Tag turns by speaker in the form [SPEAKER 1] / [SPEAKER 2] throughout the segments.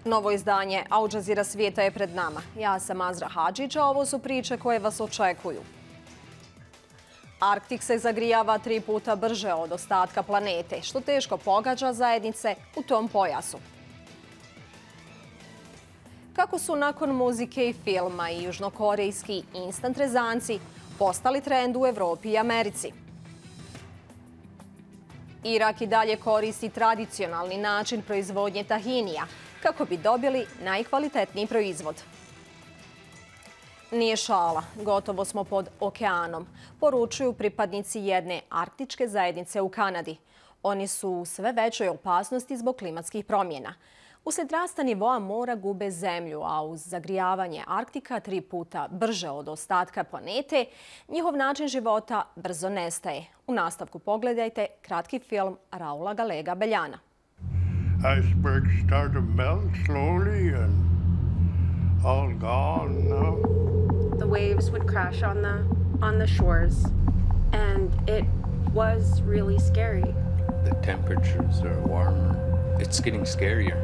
[SPEAKER 1] Novo izdanje Jazeera Svijeta je pred nama. Ja sam Azra Hadžić, a ovo su priče koje vas očekuju. Arktik se zagrijava 3 puta brže od ostatka planete, što teško pogađa zajednice u tom pojasu. Kako su nakon muzike i filma i južnokorejski instant rezanci postali trend u Evropi i Americi. Irak i dalje koristi tradicionalni način proizvodnje tahinija kako bi dobili najkvalitetniji proizvod. Nije šala, gotovo smo pod okeanom, poručuju pripadnici jedne arktičke zajednice u Kanadi. Oni su u sve većoj opasnosti zbog klimatskih promjena. Uslijed rasta nivoa mora gube zemlju, a uz zagrijavanje Arktika 3 puta brže od ostatka planete, njihov način života brzo nestaje. U nastavku pogledajte kratki film Raula Galega Beljana.
[SPEAKER 2] Icebergs start to melt slowly and all gone now.
[SPEAKER 3] The waves would crash on the shores, and it was really scary.
[SPEAKER 4] The temperatures are warmer. It's getting scarier.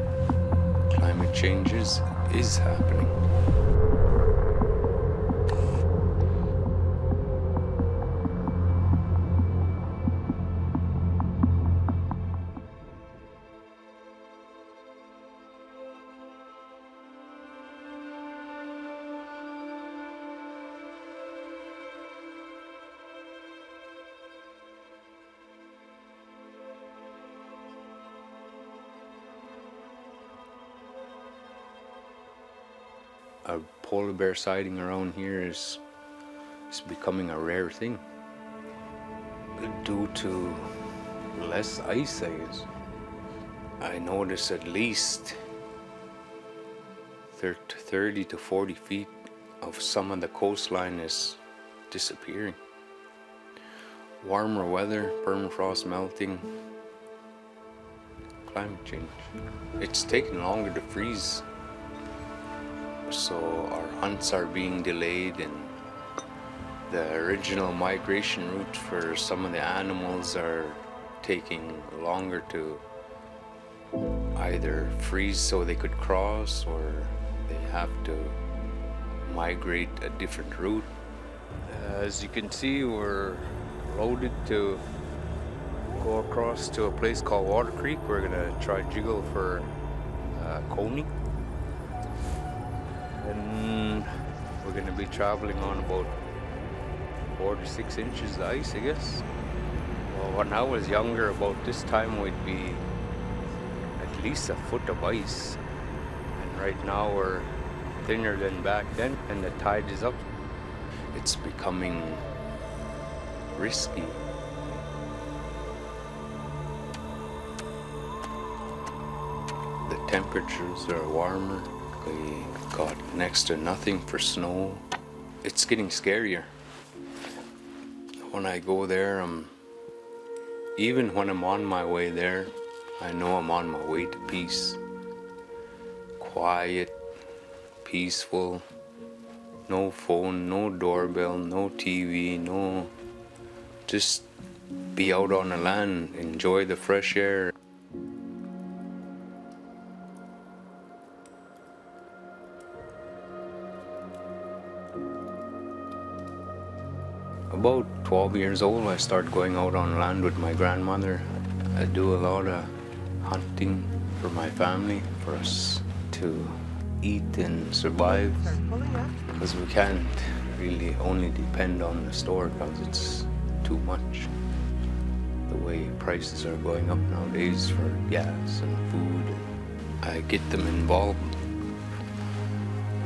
[SPEAKER 4] Climate change is happening. A polar bear sighting around here is becoming a rare thing due to less ice, I guess. I notice at least 30 to 40 feet of some of the coastline is disappearing. Warmer weather, permafrost melting, climate change. It's taking longer to freeze. So our hunts are being delayed, and the original migration route for some of the animals are taking longer to either freeze so they could cross, or they have to migrate a different route. As you can see, we're loaded to go across to a place called Water Creek. We're gonna try jiggle for coney. And we're going to be traveling on about 4 to 6 inches of ice, I guess. Well, when I was younger, about this time we'd be at least a foot of ice. And right now we're thinner than back then, and the tide is up. It's becoming risky. The temperatures are warmer. We got next to nothing for snow. It's getting scarier. When I go there, even when I'm on my way there, I know I'm on my way to peace. Quiet, peaceful, no phone, no doorbell, no TV, no... Just be out on the land, enjoy the fresh air. About 12 years old, I started going out on land with my grandmother. I do a lot of hunting for my family, for us to eat and survive, because we can't really only depend on the store because it's too much. The way prices are going up nowadays for gas and food, I get them involved.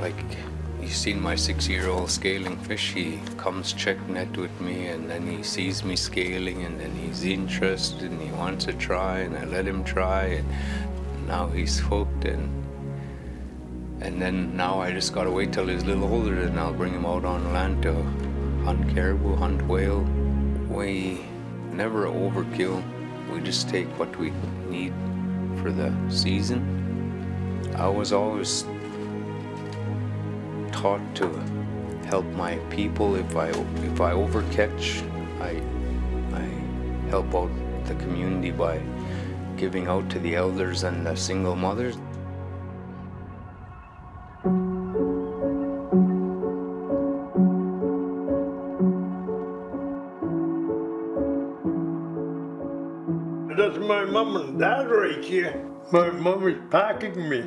[SPEAKER 4] Like, you've seen my 6-year-old scaling fish. He comes check net with me, and then he sees me scaling, and then he's interested and he wants to try, and I let him try, and now he's hooked, and then now I just gotta wait till he's a little older, and I'll bring him out on land to hunt caribou, hunt whale. We never overkill. We just take what we need for the season. I was always taught to help my people. If I overcatch, I help out the community by giving out to the elders and the single mothers.
[SPEAKER 2] my mom and dad right here. My mom is packing me.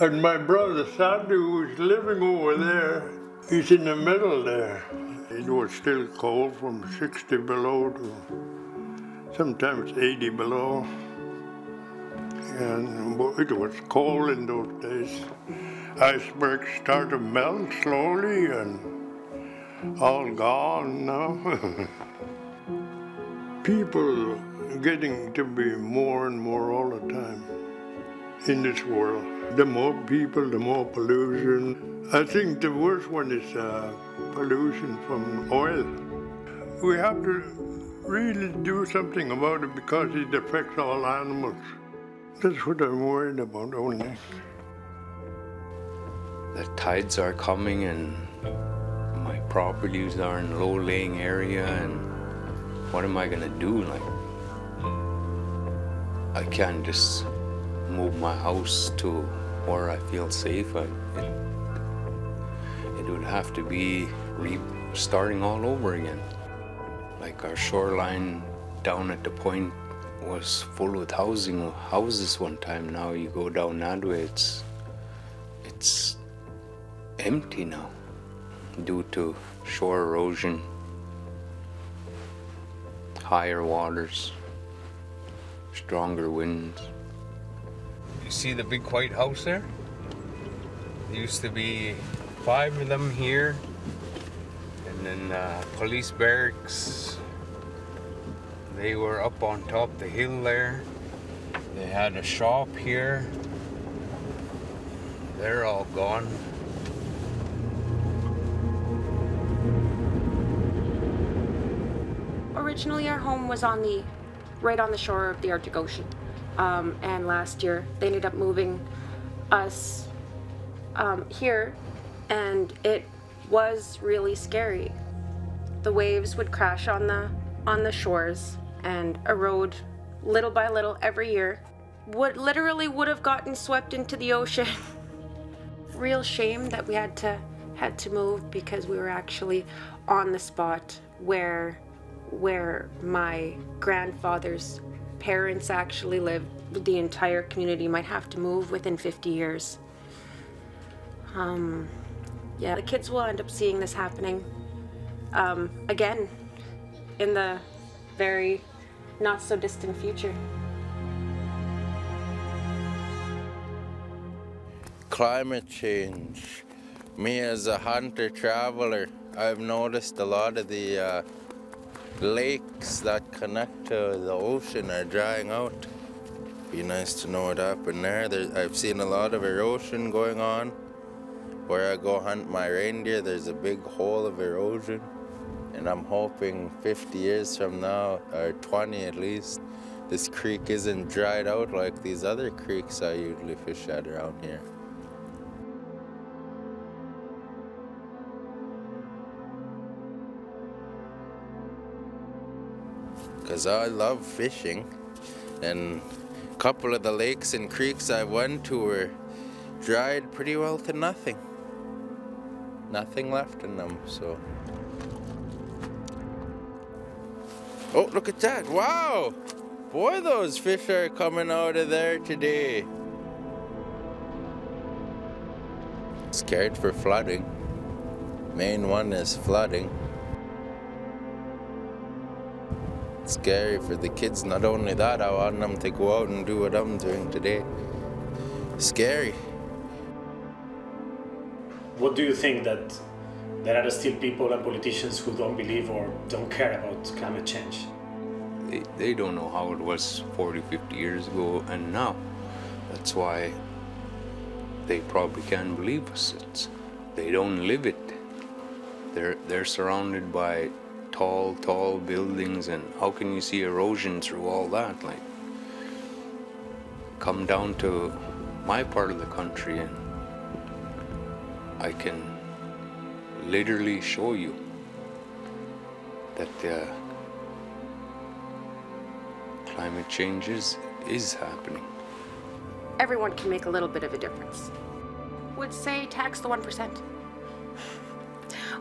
[SPEAKER 2] And my brother Sandy, who's living over there, he's in the middle there. It was still cold from 60 below to sometimes 80 below. And it was cold in those days. Icebergs started to melt slowly and all gone now. People getting to be more and more all the time in this world. The more people, the more pollution. I think the worst one is pollution from oil. We have to really do something about it because it affects all animals. That's what I'm worried about only.
[SPEAKER 4] The tides are coming and my properties are in low-laying area, and what am I gonna do? Like, I can't just move my house to where I feel safe. It would have to be starting all over again. Like our shoreline down at the point was full with houses one time. Now you go down that way, it's empty now due to shore erosion, higher waters, stronger winds. You see the big white house there? There used to be 5 of them here, and then police barracks. They were up on top the hill there. They had a shop here. They're all gone.
[SPEAKER 3] Originally, our home was right on the shore of the Arctic Ocean. And last year, they ended up moving us here, and it was really scary. The waves would crash on the shores and erode little by little every year. Literally would have gotten swept into the ocean. Real shame that we had to move, because we were actually on the spot where my grandfather's parents actually lived. The entire community might have to move within 50 years. Yeah, the kids will end up seeing this happening again in the very not so distant future.
[SPEAKER 5] Climate change. Me as a hunter-traveler, I've noticed a lot of the lakes that connect to the ocean are drying out. Be nice to know what happened there. I've seen a lot of erosion going on. Where I go hunt my reindeer, there's a big hole of erosion. And I'm hoping 50 years from now, or 20 at least, this creek isn't dried out like these other creeks I usually fish at around here. Because I love fishing, and a couple of the lakes and creeks I went to were dried pretty well to nothing. Nothing left in them, so. Oh, look at that, wow! Boy, those fish are coming out of there today. Scared for flooding. Main one is flooding. Scary for the kids. Not only that, I want them to go out and do what I'm doing today. Scary.
[SPEAKER 6] What do you think, that there are still people and politicians who don't believe or don't care about climate change?
[SPEAKER 4] They don't know how it was 40, 50 years ago and now. That's why they probably can't believe us. They don't live it. They're surrounded by tall buildings, and how can you see erosion through all that? Like, come down to my part of the country and I can literally show you that climate change is happening.
[SPEAKER 3] Everyone can make a little bit of a difference. Would say tax the 1%.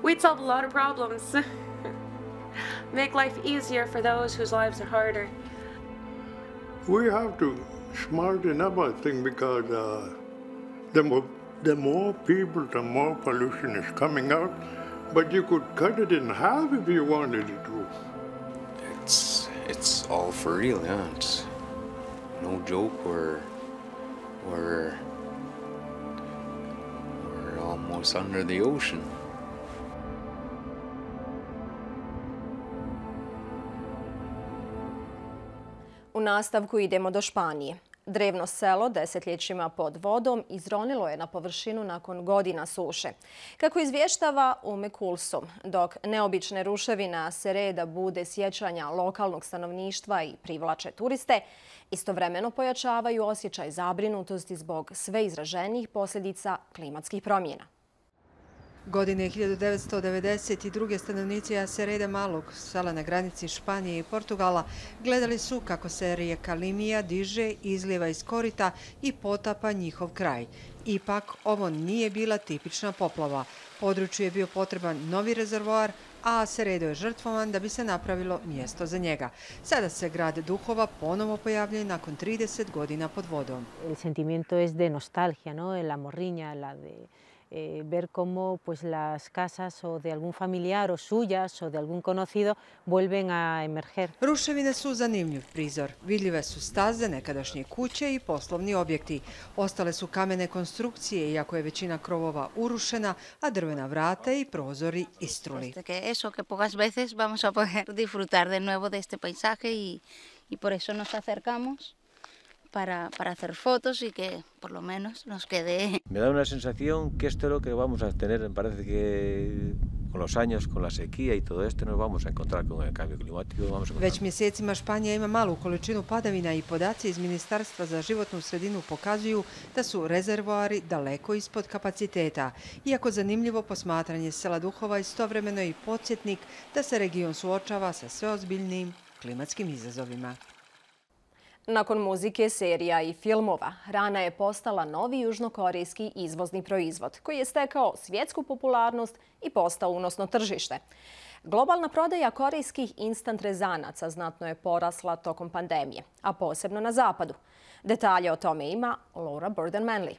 [SPEAKER 3] We'd solve a lot of problems. Make life easier for those whose lives are harder.
[SPEAKER 2] We have to smarten up, I think, because the more people, the more pollution is coming out. But you could cut it in half if you wanted it to.
[SPEAKER 4] It's all for real, yeah. It's no joke. We're almost under the ocean.
[SPEAKER 1] U nastavku idemo do Španije. Drevno selo, desetljećima pod vodom, izronilo je na površinu nakon godina suše. Kako izvještava Kulsum, dok neobične ruševina se reda bude sjećanja lokalnog stanovništva i privlače turiste, istovremeno pojačavaju osjećaj zabrinutosti zbog sve izraženijih posljedica klimatskih promjena.
[SPEAKER 7] Godine 1992. stanovnici Azreda malog sela na granici Španije i Portugala gledali su kako se rijeka Limija diže, izlijeva iz korita i potapa njihov kraj. Ipak, ovo nije bila tipična poplava. Području je bio potreban novi rezervoar, a Azredo je žrtvovan da bi se napravilo mjesto za njega. Sada se grad duhova ponovo pojavljuje nakon 30 godina pod vodom.
[SPEAKER 8] El sentimiento es de nostalgia, ¿no? La morriña, la de ver cómo pues las casas o de algún familiar o suyas o de algún conocido vuelven a emerger.
[SPEAKER 7] Ruševine su zanimljiv prizor. Vidljive su staze, nekadašnje kuće i poslovni objekti. Ostale su kamene konstrukcije, iako je većina krovova urušena, a drvena vrata i prozori istruli.
[SPEAKER 9] Eso que pocas veces vamos a poder disfrutar de nuevo de este paisaje y por eso nos acercamos. Para hacer fotos y que por lo menos nos quede.
[SPEAKER 10] Me da una sensación que esto es lo que vamos a tener, me parece que con los años, con la sequía y todo esto nos vamos a encontrar con el cambio climático.
[SPEAKER 7] Već mjesecima Španija ima malu količinu padavina i podaci iz Ministarstva za životnu sredinu pokazuju da su rezervoari daleko ispod kapaciteta. Iako zanimljivo posmatranje sela duhova istovremeno i podsjetnik da se region suočava sa sve ozbiljnijim klimatskim izazovima.
[SPEAKER 1] Nakon muzike, serija i filmova, hrana je postala novi južnokorejski izvozni proizvod koji je stekao svjetsku popularnost i postao unosno tržište. Globalna prodaja korejskih instant rezanaca znatno je porasla tokom pandemije, a posebno na zapadu. Detalje o tome ima Laura Burden-Manley.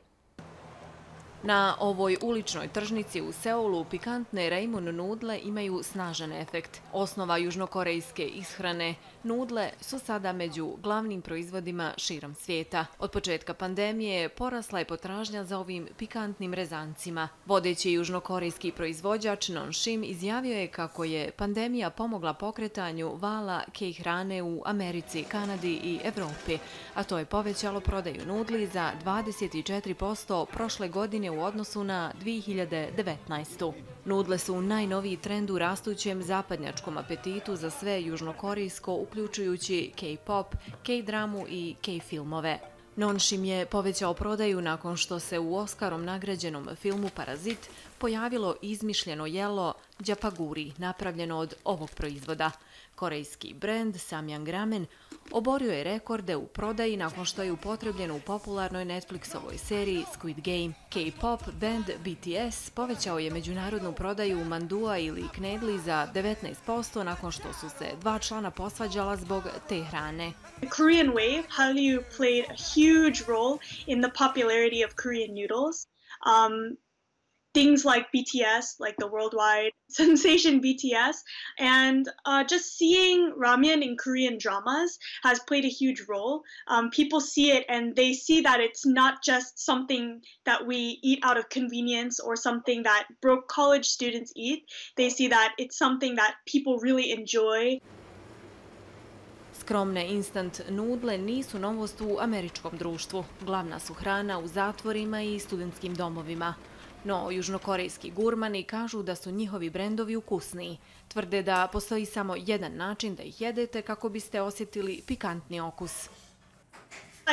[SPEAKER 11] Na ovoj uličnoj tržnici u Seulu pikantne ramen nudle imaju snažan efekt. Osnova južnokorejske ishrane, nudle su sada među glavnim proizvodima širom svijeta. Od početka pandemije porasla je potražnja za ovim pikantnim rezancima. Vodeći južnokorejski proizvođač Nonshim izjavio je kako je pandemija pomogla pokretanju vala K-hrane u Americi, Kanadi i Evropi, a to je povećalo prodaju nudli za 24% prošle godine u odnosu na 2019. Nudle su najnoviji trend u rastućem zapadnjačkom apetitu za sve južnokorejsko, uključujući K-pop, K-dramu i K-filmove. Nonshim je povećao prodaju nakon što se u Oskarom nagrađenom filmu Parazit pojavilo izmišljeno jelo džapaguri, napravljeno od ovog proizvoda. Korejski brend Samyang Ramen oborio je rekorde u prodaji nakon što je upotrebljen u popularnoj Netflixovoj seriji Squid Game. K-pop band BTS povećao je međunarodnu prodaju u mandua ili knedli za 19% nakon što su se dva člana posvađala zbog te hrane.
[SPEAKER 12] The Korean wave, Hallyu played a huge role in the popularity of Korean noodles. Things like BTS, like the worldwide sensation BTS, and just seeing ramen in Korean dramas has played a huge role. People see it and they see that it's not just something that we eat out of convenience or something that broke college students eat. They see that it's something that people really enjoy.
[SPEAKER 11] Skromne instant nudle nisu novost u američkom društvu. Glavna su hrana u zatvorima i studentskim domovima. No, južnokorejski gurmani kažu da su njihovi brendovi ukusniji. Tvrde da postoji samo jedan način da ih jedete kako biste osjetili pikantni okus.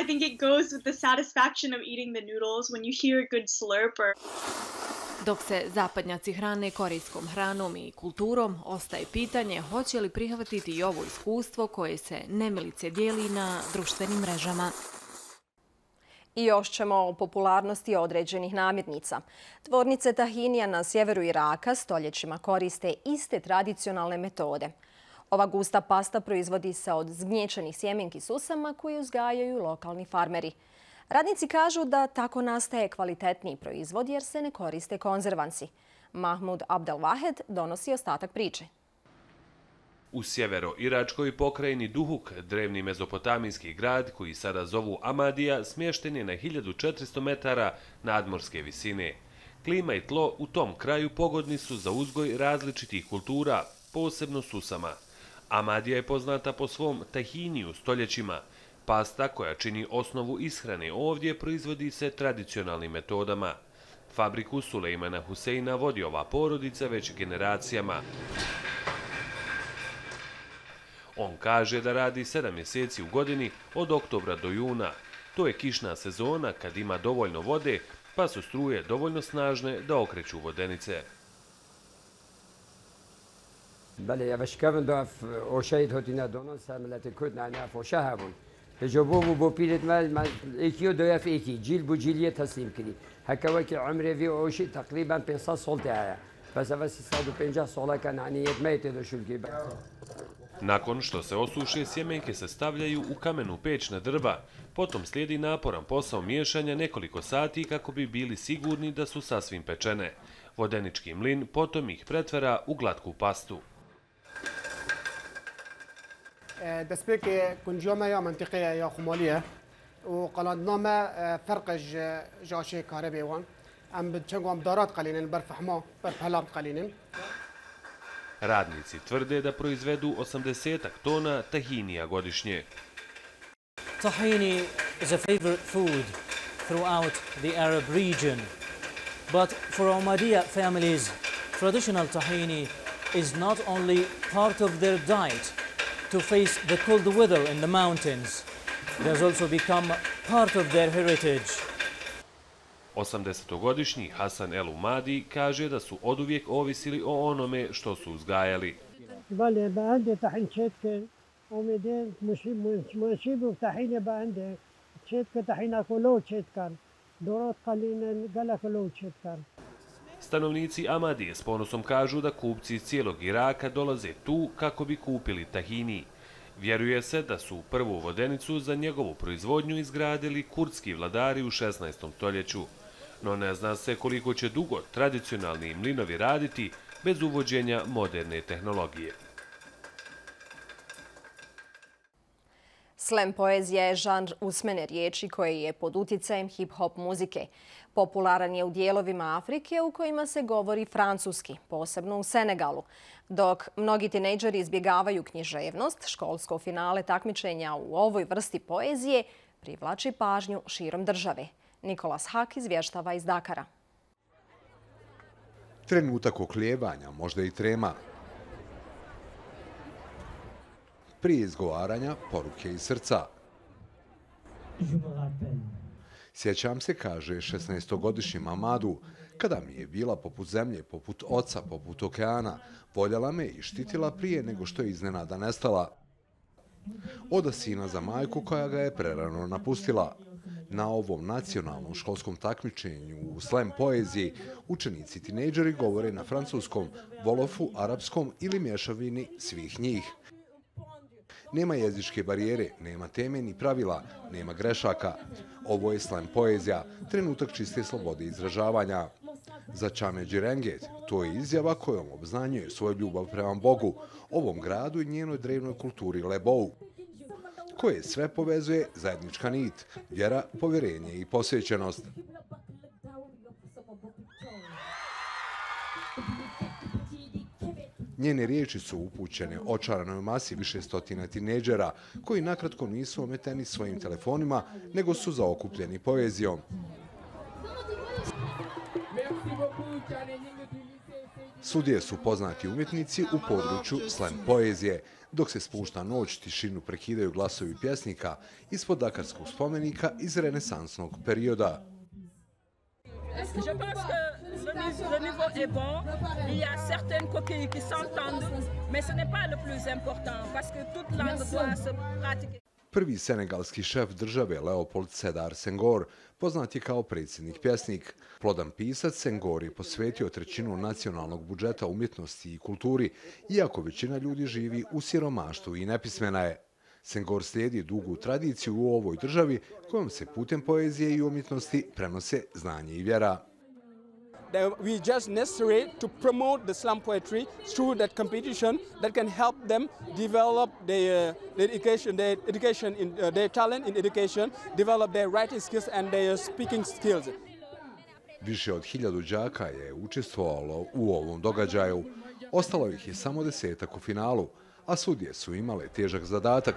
[SPEAKER 12] I think it goes with the satisfaction of eating the noodles when you hear a good slurp.
[SPEAKER 11] Dok se zapadnjaci hrane korejskom hranom i kulturom, ostaje pitanje hoće li prihvatiti i ovo iskustvo koje se nemilice dijeli na društvenim mrežama.
[SPEAKER 1] I još ćemo o popularnosti određenih namirnica. Tvornice tahinija na sjeveru Iraka stoljećima koriste iste tradicionalne metode. Ova gusta pasta proizvodi se od zgnječenih sjemenki s usama koje uzgajaju lokalni farmeri. Radnici kažu da tako nastaje kvalitetniji proizvod jer se ne koriste konzervansi. Mahmud Abdelvahed donosi ostatak priče.
[SPEAKER 13] U sjevero-iračkoj pokrajini Duhuk, drevni mezopotamijski grad koji sada zovu Amadija, smješten je na 1400 metara nadmorske visine. Klima i tlo u tom kraju pogodni su za uzgoj različitih kultura, posebno susama. Amadija je poznata po svom tahiniju stoljećima. Pasta koja čini osnovu ishrane ovdje proizvodi se tradicionalnim metodama. Fabriku Sulejmana Huseina vodi ova porodica već generacijama. On kaže da radi 7 mjeseci u godini od oktobra do juna. To je kišna sezona kad ima dovoljno vode, pa su struje dovoljno snažne da okreću vodenice. Nakon što se osuše, sjemenke se stavljaju u kamenu peć na drva. Potom slijedi naporan posao miješanja nekoliko sati kako bi bili sigurni da su sasvim pečene. Vodenički mlin potom ih pretvara u glatku pastu. Radnici tvrde da proizvedu 80 tona tahinija godišnje.
[SPEAKER 14] Tahini is a favorite food throughout the Arab region. But for Ahmadiyya families, traditional tahini is not only part of their diet to face the cold weather in the mountains, it has also become part of their heritage.
[SPEAKER 13] 80-godišnji Hasan El Umadi kaže da su oduvijek ovisili o onome što su uzgajali. Stanovnici Amadije s ponosom kažu da kupci iz cijelog Iraka dolaze tu kako bi kupili tahini. Vjeruje se da su prvu vodenicu za njegovu proizvodnju izgradili kurdski vladari u 16. stoljeću. No ne zna se koliko će dugo tradicionalni mlinovi raditi bez uvođenja moderne tehnologije.
[SPEAKER 1] Slam poezija je žanr usmene riječi koji je pod utjecajem hip-hop muzike. Popularan je u dijelovima Afrike u kojima se govori francuski, posebno u Senegalu. Dok mnogi tinejdžeri izbjegavaju književnost, školsko finale takmičenja u ovoj vrsti poezije privlači pažnju širom države. Nikolas Hak izvještava iz Dakara.
[SPEAKER 15] Trenutak oklijevanja, možda i trema. Prije izgovaranja poruke iz srca. Sjećam se, kaže 16-godišnji Mamadu, kada mi je bila poput zemlje, poput oca, poput okeana, voljela me i štitila prije nego što je iznenada nestala. Oda sina za majku koja ga je prerano napustila. Na ovom nacionalnom školskom takmičenju u slam poeziji učenici tinejdžeri govore na francuskom, wolofu, arapskom ili mješavini svih njih. Nema jezičke barijere, nema teme ni pravila, nema grešaka. Ovo je slam poezija, trenutak čiste slobode izražavanja. Za Čame Džirenget to je izjava kojom obznanjuje svoju ljubav prema Bogu, ovom gradu i njenoj drevnoj kulturi Lebou, koje sve povezuje zajednička nit, vjera, povjerenje i posvećenost. Njene riječi su upućene očaranoj masi više stotina tinejdžera koji nakratko nisu ometeni svojim telefonima, nego su zaokupljeni poezijom. Sudije su poznati umjetnici u području slam poezije. Dok se spušta noć, tišinu prekidaju glasovi pjesnika ispod dakarskog spomenika iz renesansnog perioda.
[SPEAKER 16] Je pense que le niveau est bon. Il y a certaines coquilles qui s'entendent, mais ce n'est pas le plus important parce que toute langue doit se pratiquer.
[SPEAKER 15] Prvi senegalski šef države Leopold Sedar Senghor poznat je kao predsjednik pjesnik. Plodan pisac Senghor je posvetio trećinu nacionalnog budžeta umjetnosti i kulturi, iako većina ljudi živi u siromaštvu i nepismena je. Senghor slijedi dugu tradiciju u ovoj državi kojom se putem poezije i umjetnosti prenose znanje i vjera.
[SPEAKER 17] We just necessary to promote the Islam poetry through that competition that can help them develop their education, their talent in education, develop their writing skills and their speaking skills.
[SPEAKER 15] Više od 1000 đaka je učestvovalo u ovom događaju. Ostalo ih je samo 10-ak u finalu, a sudije su imale težak zadatak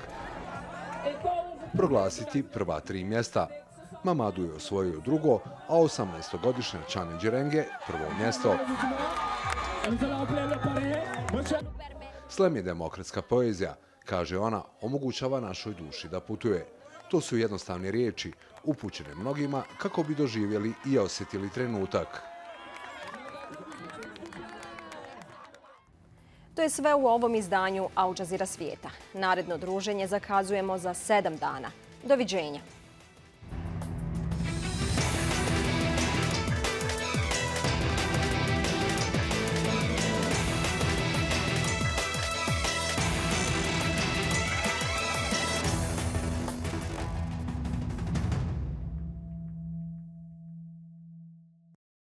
[SPEAKER 15] proglasiti prva 3 mjesta. Mamadu je osvojio drugo, a 18-godišnja Čane Džirenge prvo mjesto. Slam je demokratska poezija, kaže ona, omogućava našoj duši da putuje. To su jednostavne riječi, upućene mnogima kako bi doživjeli i osjetili trenutak.
[SPEAKER 1] To je sve u ovom izdanju Jazeera Svijeta. Naredno druženje zakazujemo za 7 dana. Doviđenja.